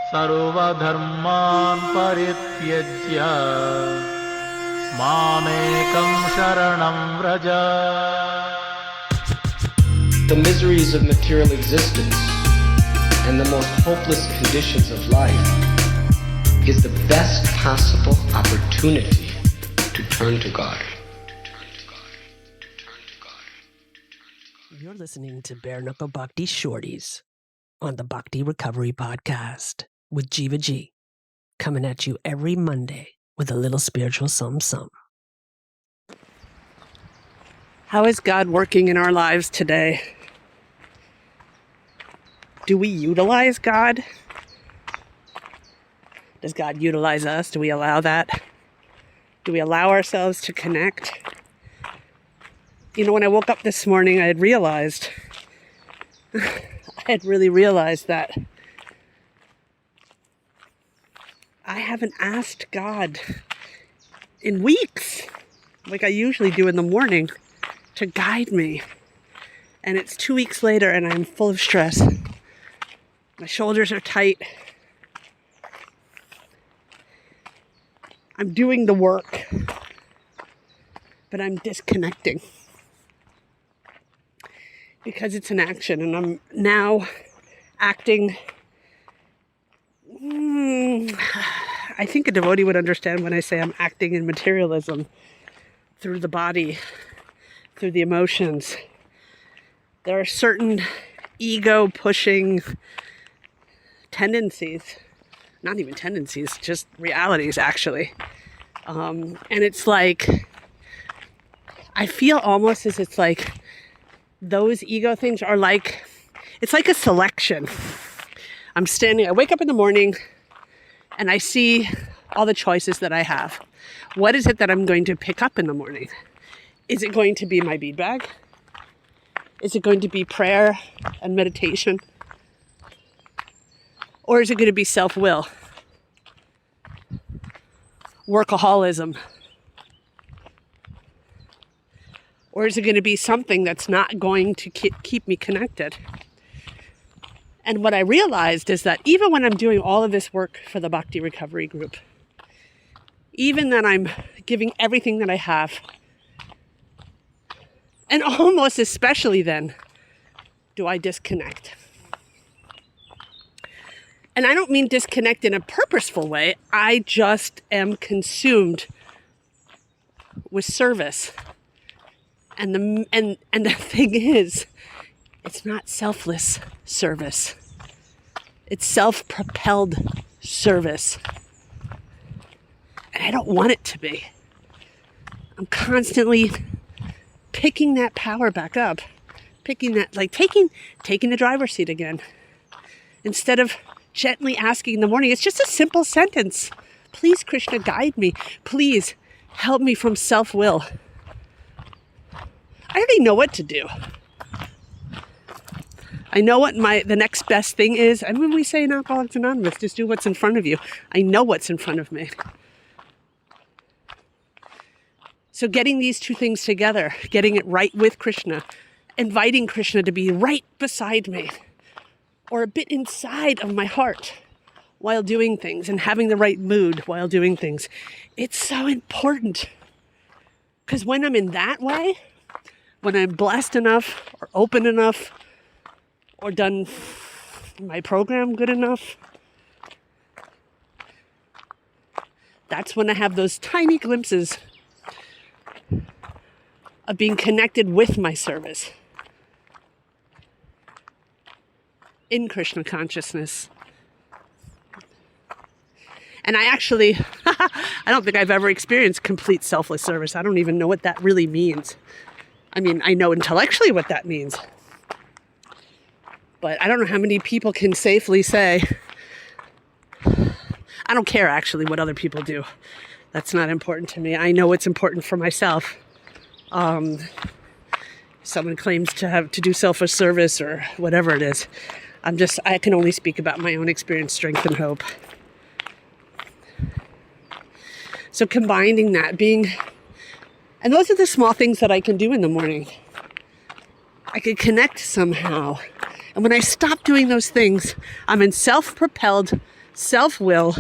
सर्वधर्मान् परित्यज्य मामेकं शरणं Vraj. The miseries of material existence and the most hopeless conditions of life is the best possible opportunity to turn to God. You're listening to Bare Knuckle Bhakti Shorties on the Bhakti Recovery Podcast with Jiva G, coming at you every Monday with a little spiritual something. How is God working in our lives today? Do we utilize God? Does God utilize us? Do we allow that? Do we allow ourselves to connect? You know, when I woke up this morning, I had really realized that I haven't asked God in weeks, like I usually do in the morning, to guide me. And it's 2 weeks later and I'm full of stress. My shoulders are tight. I'm doing the work, but I'm disconnecting because it's an action, and I'm now acting. I think a devotee would understand when I say I'm acting in materialism through the body, through the emotions. There are certain ego-pushing tendencies, not even tendencies, just realities, actually. And it's like, I feel almost as it's like those ego things are like, it's like a selection. I wake up in the morning and I see all the choices that I have. What is it that I'm going to pick up in the morning? Is it going to be my bead bag? Is it going to be prayer and meditation? Or is it going to be self-will? Workaholism? Or is it going to be something that's not going to keep me connected? And what I realized is that even when I'm doing all of this work for the Bhakti Recovery Group, even that I'm giving everything that I have, and almost especially then, do I disconnect. And I don't mean disconnect in a purposeful way. I just am consumed with service. And the thing is, it's not selfless service. It's self-propelled service. And I don't want it to be. I'm constantly picking that power back up. Taking the driver's seat again. Instead of gently asking in the morning, it's just a simple sentence. Please, Krishna, guide me. Please help me from self-will. I already know what to do. I know what the next best thing is. And when we say in Alcoholics Anonymous, just do what's in front of you. I know what's in front of me. So getting these two things together, getting it right with Krishna, inviting Krishna to be right beside me, or a bit inside of my heart while doing things, and having the right mood while doing things. It's so important. Because when I'm in that way, when I'm blessed enough or open enough or done my program good enough, that's when I have those tiny glimpses of being connected with my service in Krishna consciousness. And I don't think I've ever experienced complete selfless service. I don't even know what that really means. I mean, I know intellectually what that means. But I don't know how many people can safely say, I don't care actually what other people do. That's not important to me. I know what's important for myself. Someone claims to do selfless service or whatever it is. I can only speak about my own experience, strength, and hope. So combining that, and those are the small things that I can do in the morning. I can connect somehow. And when I stop doing those things, I'm in self-propelled, self-will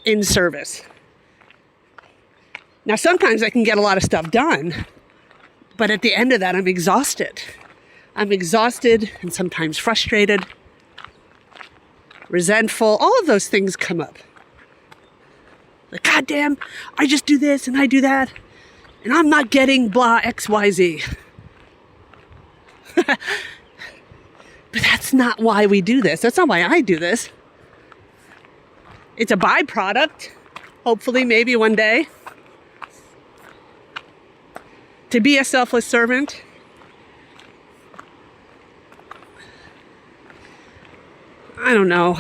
in service. Now, sometimes I can get a lot of stuff done, but at the end of that, I'm exhausted. I'm exhausted and sometimes frustrated, resentful. All of those things come up. Like, goddamn, I just do this and I do that, and I'm not getting blah X, Y, Z. But that's not why we do this. That's not why I do this. It's a byproduct, hopefully, maybe one day, to be a selfless servant. I don't know.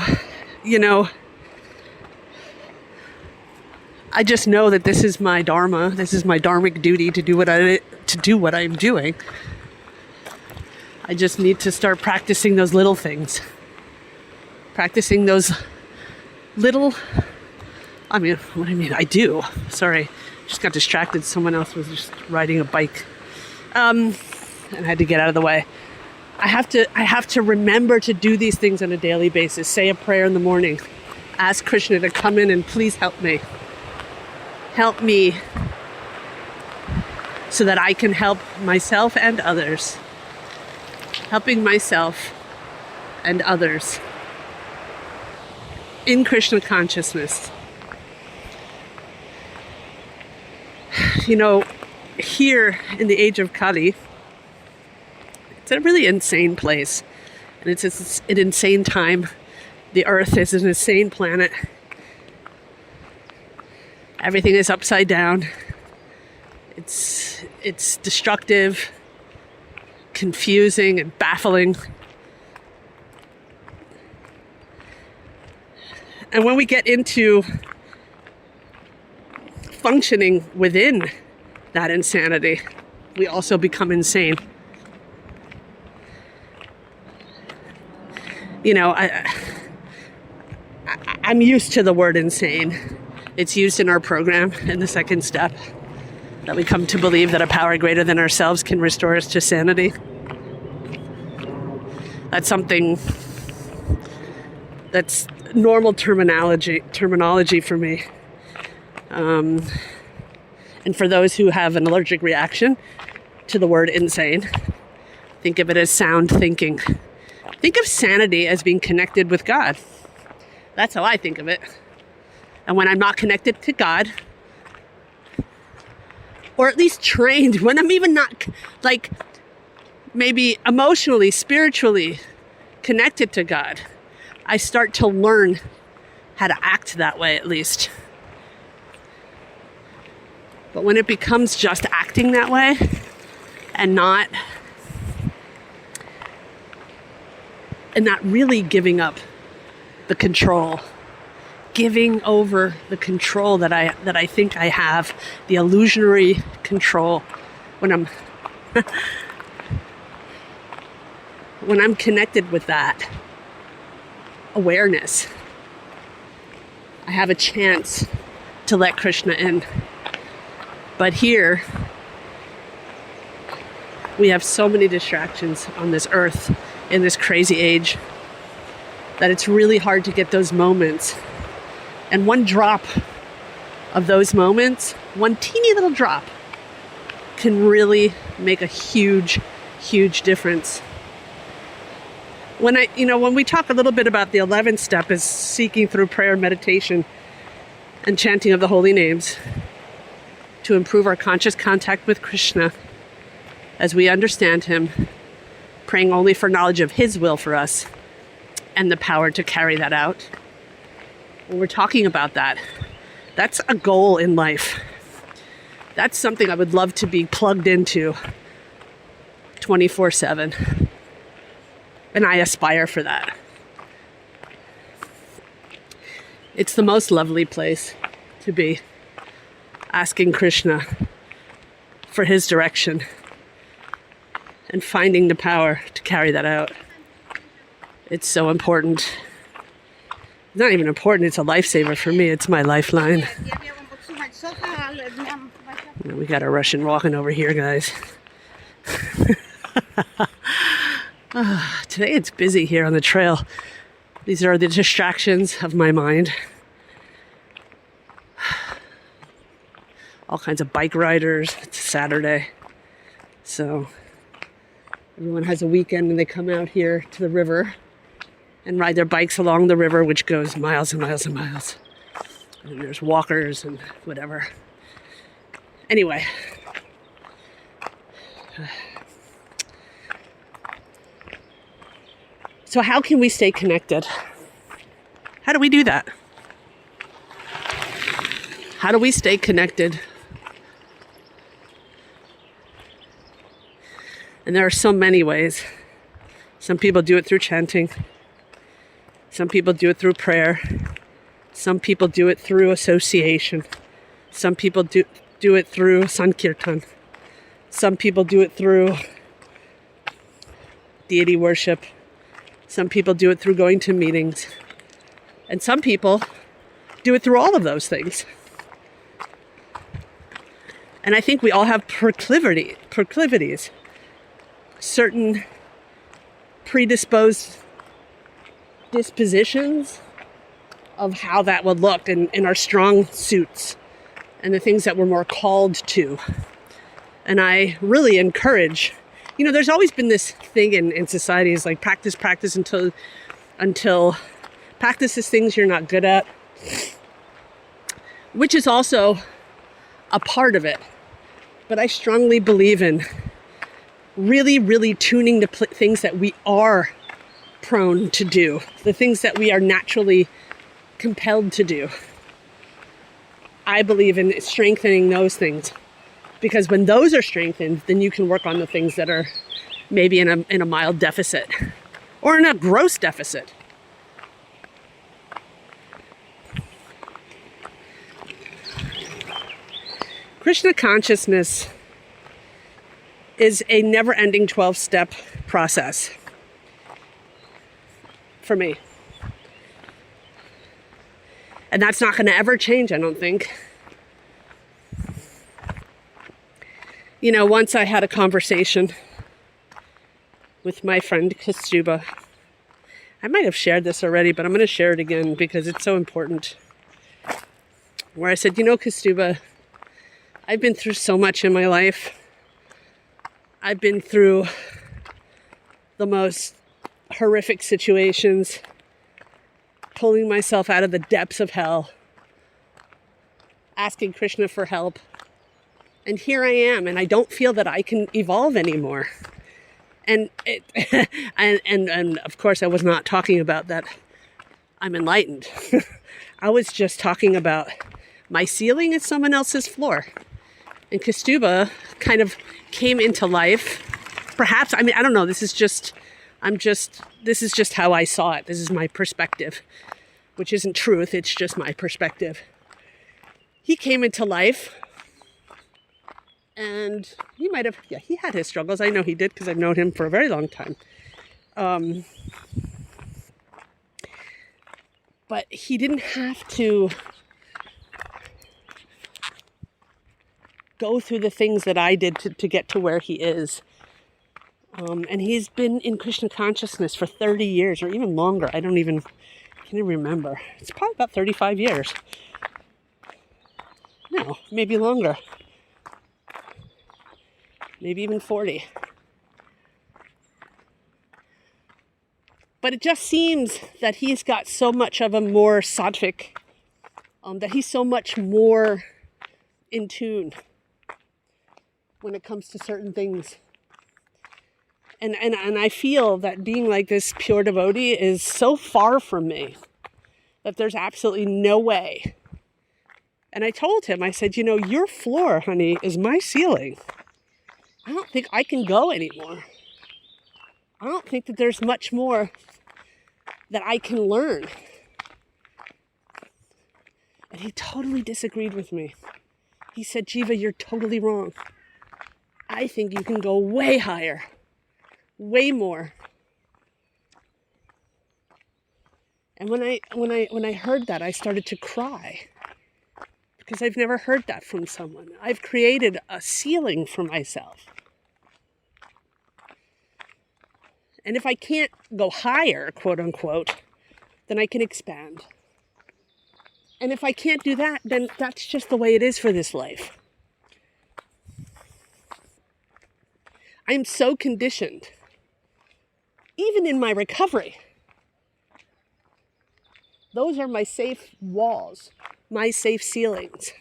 I just know that this is my dharma. This is my dharmic duty to do what I'm doing. I just need to start practicing those little things. Practicing those little, I do. Sorry, just got distracted. Someone else was just riding a bike. And I had to get out of the way. I have to remember to do these things on a daily basis. Say a prayer in the morning. Ask Krishna to come in and please help me. Help me so that I can help myself and others. Helping myself and others in Krishna consciousness. Here in the age of Kali, it's a really insane place. And it's an insane time. The earth is an insane planet. Everything is upside down. It's destructive, confusing, and baffling. And when we get into functioning within that insanity, we also become insane. I'm used to the word insane. It's used in our program in the second step, that we come to believe that a power greater than ourselves can restore us to sanity. That's something that's normal terminology for me. And for those who have an allergic reaction to the word insane, think of it as sound thinking. Think of sanity as being connected with God. That's how I think of it. And when I'm not connected to God, or at least trained, when I'm even not, maybe emotionally, spiritually connected to God, I start to learn how to act that way, at least. But when it becomes just acting that way and not really giving up the control, giving over the control that I think I have, the illusionary control, when I'm connected with that awareness, I have a chance to let Krishna in. But here, we have so many distractions on this earth in this crazy age that it's really hard to get those moments. And one drop of those moments, one teeny little drop, can really make a huge, huge difference. When we talk a little bit about the 11th step is seeking through prayer, meditation, and chanting of the holy names to improve our conscious contact with Krishna as we understand him, praying only for knowledge of his will for us and the power to carry that out. When we're talking about that, that's a goal in life. That's something I would love to be plugged into 24/7. And I aspire for that. It's the most lovely place to be, asking Krishna for his direction and finding the power to carry that out. It's so important. It's not even important, it's a lifesaver for me. It's my lifeline. We got a Russian walking over here, guys. Today it's busy here on the trail. These are the distractions of my mind. All kinds of bike riders. It's Saturday. So everyone has a weekend and they come out here to the river and ride their bikes along the river, which goes miles and miles and miles. And there's walkers and whatever. Anyway. So how can we stay connected? How do we do that? How do we stay connected? And there are so many ways. Some people do it through chanting. Some people do it through prayer. Some people do it through association. Some people do it through Sankirtan. Some people do it through deity worship. Some people do it through going to meetings. And some people do it through all of those things. And I think we all have proclivities, certain predisposed dispositions of how that would look in our strong suits and the things that we're more called to. And I really encourage, there's always been this thing in society is like practice until practice is things you're not good at, which is also a part of it. But I strongly believe in really, really tuning to things that we are prone to do, the things that we are naturally compelled to do. I believe in strengthening those things, because when those are strengthened, then you can work on the things that are maybe in a mild deficit or in a gross deficit. Krishna consciousness is a never-ending 12-step process for me. And that's not going to ever change, I don't think. Once I had a conversation with my friend Kastuba. I might have shared this already, but I'm going to share it again because it's so important. Where I said, Kastuba, I've been through so much in my life. I've been through the most horrific situations, pulling myself out of the depths of hell, asking Krishna for help. And here I am, and I don't feel that I can evolve anymore. And and of course, I was not talking about that I'm enlightened. I was just talking about my ceiling is someone else's floor. And Kastuba kind of came into life. Perhaps, I don't know, this is just how I saw it. This is my perspective, which isn't truth, it's just my perspective. He came into life, and he might have, he had his struggles. I know he did because I've known him for a very long time. But he didn't have to go through the things that I did to get to where he is. And he's been in Krishna consciousness for 30 years or even longer. I can't even remember. It's probably about 35 years. No, maybe longer. Maybe even 40. But it just seems that he's got so much of a more sattvic, that he's so much more in tune when it comes to certain things. And I feel that being like this pure devotee is so far from me that there's absolutely no way. And I told him, I said, your floor, honey, is my ceiling. I don't think I can go anymore. I don't think that there's much more that I can learn. And he totally disagreed with me. He said, Jiva, you're totally wrong. I think you can go way higher, way more. And when I heard that, I started to cry. Because I've never heard that from someone. I've created a ceiling for myself. And if I can't go higher, quote unquote, then I can expand. And if I can't do that, then that's just the way it is for this life. I am so conditioned, even in my recovery. Those are my safe walls, my safe ceilings.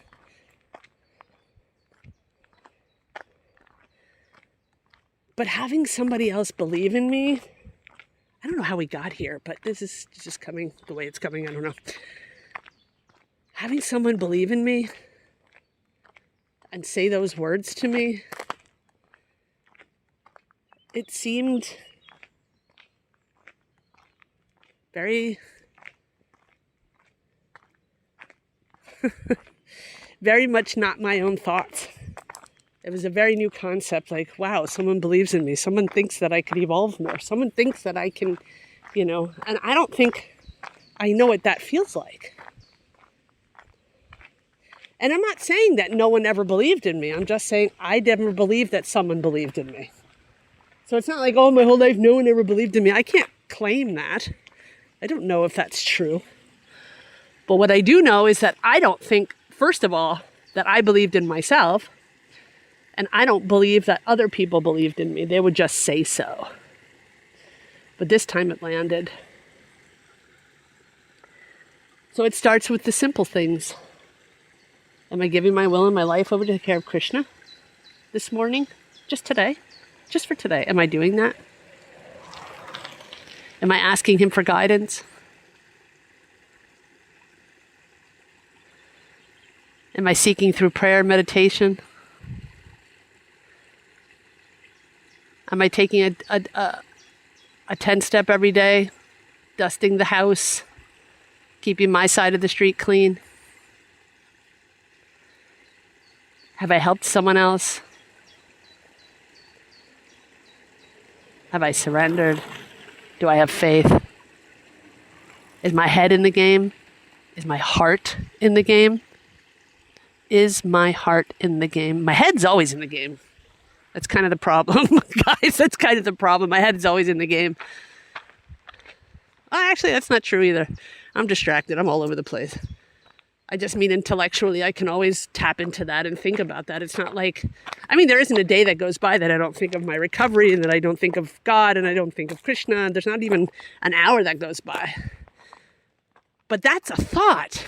But having somebody else believe in me, I don't know how we got here, but this is just coming the way it's coming. I don't know. Having someone believe in me and say those words to me, it seemed very, very much not my own thoughts. It was a very new concept, like, wow, someone believes in me. Someone thinks that I could evolve more. Someone thinks that I can, and I don't think I know what that feels like. And I'm not saying that no one ever believed in me. I'm just saying I never believed that someone believed in me. So it's not like, oh, my whole life no one ever believed in me. I can't claim that. I don't know if that's true. But what I do know is that I don't think, first of all, that I believed in myself. And I don't believe that other people believed in me. They would just say so. But this time it landed. So it starts with the simple things. Am I giving my will and my life over to the care of Krishna this morning? Just today? Just for today. Am I doing that? Am I asking him for guidance? Am I seeking through prayer and meditation? Am I taking a 10-step every day, dusting the house, keeping my side of the street clean? Have I helped someone else? Have I surrendered? Do I have faith? Is my head in the game? Is my heart in the game? Is my heart in the game? My head's always in the game. That's kind of the problem, guys. That's kind of the problem. My head is always in the game. Oh, actually, that's not true either. I'm distracted. I'm all over the place. I just mean intellectually, I can always tap into that and think about that. It's not like, there isn't a day that goes by that I don't think of my recovery and that I don't think of God and I don't think of Krishna. There's not even an hour that goes by. But that's a thought.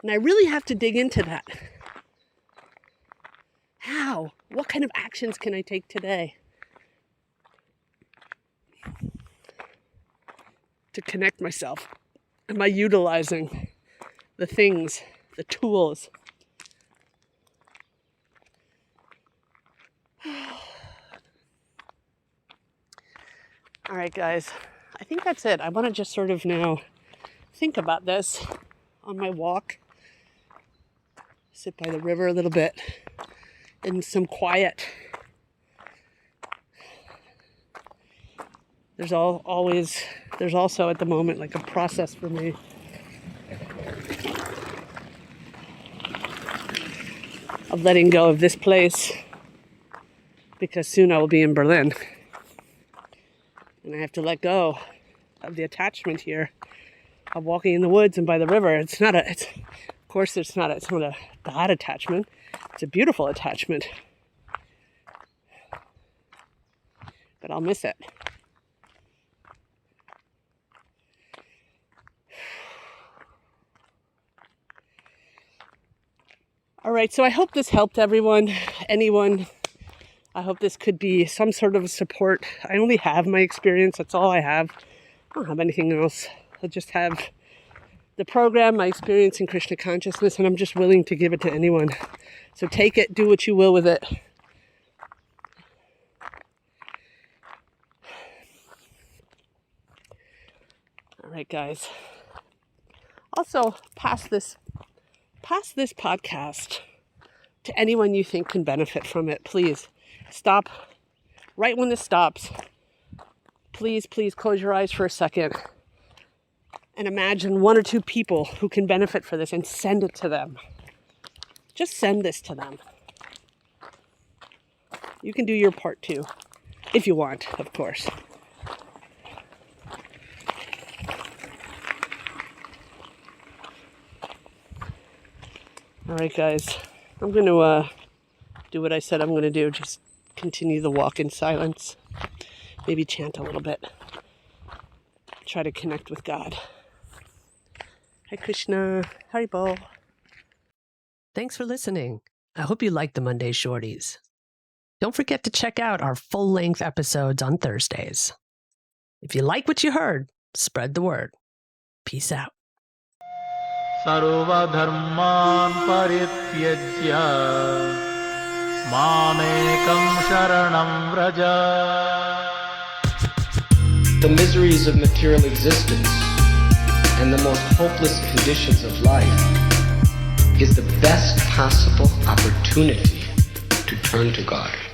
And I really have to dig into that. How? What kind of actions can I take today to connect myself? Am I utilizing the things, the tools? All right, guys. I think that's it. I want to just sort of now think about this on my walk. Sit by the river a little bit. In some quiet. There's also at the moment like a process for me of letting go of this place, because soon I will be in Berlin and I have to let go of the attachment here of walking in the woods and by the river. It's not a bad attachment. It's a beautiful attachment. But I'll miss it. All right, so I hope this helped anyone. I hope this could be some sort of support. I only have my experience. That's all I have. I don't have anything else. I just have the program, my experience in Krishna consciousness, and I'm just willing to give it to anyone. So take it, do what you will with it. All right, guys. Also, pass this podcast to anyone you think can benefit from it. Please stop right when this stops. Please close your eyes for a second and imagine one or two people who can benefit from this and send it to them. Just send this to them. You can do your part too. If you want, of course. All right, guys. I'm going to do what I said I'm going to do. Just continue the walk in silence. Maybe chant a little bit. Try to connect with God. Hi, Krishna. Haribol. Thanks for listening. I hope you liked the Monday Shorties. Don't forget to check out our full-length episodes on Thursdays. If you like what you heard, spread the word. Peace out. सर्वधर्मान् परित्यज्य मामेकं शरणं Vraj. The miseries of material existence and the most hopeless conditions of life is the best possible opportunity to turn to God.